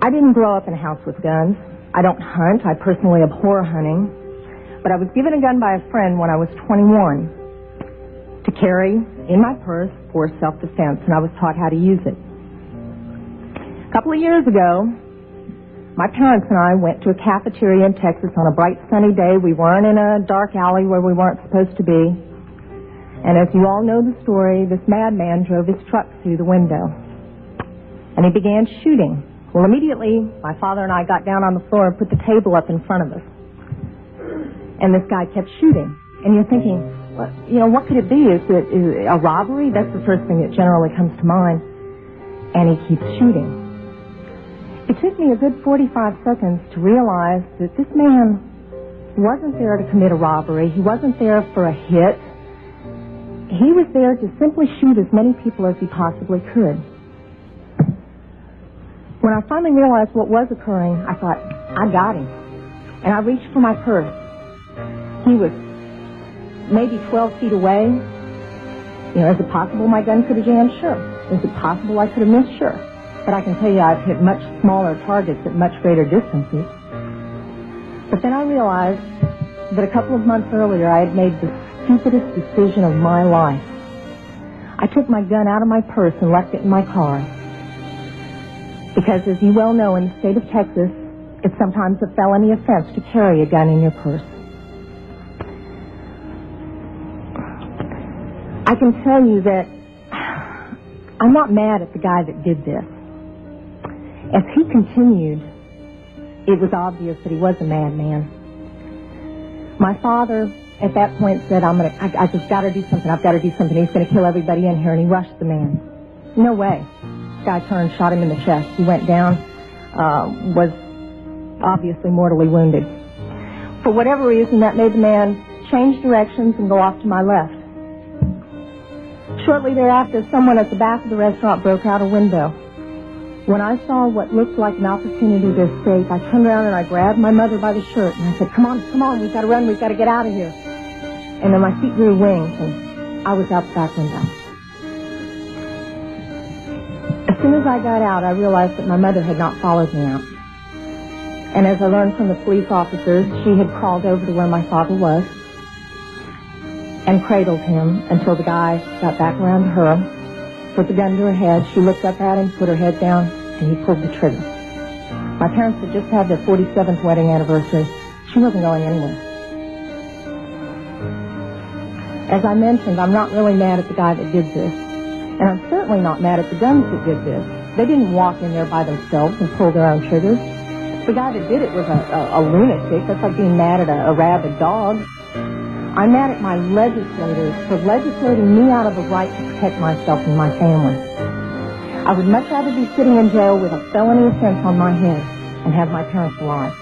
I didn't grow up in a house with guns. I don't hunt. I personally abhor hunting. But I was given a gun by a friend when I was 21 to carry in my purse for self-defense, and I was taught how to use it. A couple of years ago, my parents and I went to a cafeteria in Texas on a bright sunny day. We weren't in a dark alley where we weren't supposed to be. And as you all know the story, this madman drove his truck through the window. And he began shooting. Well, immediately, my father and I got down on the floor and put the table up in front of us. And this guy kept shooting. And you're thinking, well, what could it be? Is it a robbery? That's the first thing that generally comes to mind. And he keeps shooting. It took me a good 45 seconds to realize that this man wasn't there to commit a robbery. He wasn't there for a hit. He was there to simply shoot as many people as he possibly could. When I finally realized what was occurring, I thought, I got him. And I reached for my purse. He was maybe 12 feet away. Is it possible my gun could have jammed? Sure. Is it possible I could have missed? Sure. But I can tell you I've hit much smaller targets at much greater distances. But then I realized that a couple of months earlier I had made the stupidest decision of my life. I took my gun out of my purse and left it in my car. Because as you well know, in the state of Texas, it's sometimes a felony offense to carry a gun in your purse. I can tell you that I'm not mad at the guy that did this. As he continued, it was obvious that he was a madman. My father, at that point, said, I just got to do something. I've got to do something. He's going to kill everybody in here. And he rushed the man. No way. This guy turned, shot him in the chest. He went down, was obviously mortally wounded. For whatever reason, that made the man change directions and go off to my left. Shortly thereafter, someone at the back of the restaurant broke out a window. When I saw what looked like an opportunity to escape, I turned around and I grabbed my mother by the shirt and I said, come on, we've got to run, we've got to get out of here. And then my feet grew wings and I was out the back window. As soon as I got out, I realized that my mother had not followed me out. And as I learned from the police officers, she had crawled over to where my father was and cradled him until the guy got back around to her, put the gun to her head. She looked up at him, put her head down, and he pulled the trigger. My parents had just had their 47th wedding anniversary. She wasn't going anywhere. As I mentioned, I'm not really mad at the guy that did this. And I'm certainly not mad at the guns that did this. They didn't walk in there by themselves and pull their own triggers. The guy that did it was a lunatic. That's like being mad at a rabid dog. I'm mad at my legislators for legislating me out of the right to protect myself and my family. I would much rather be sitting in jail with a felony offense on my head and have my parents alive.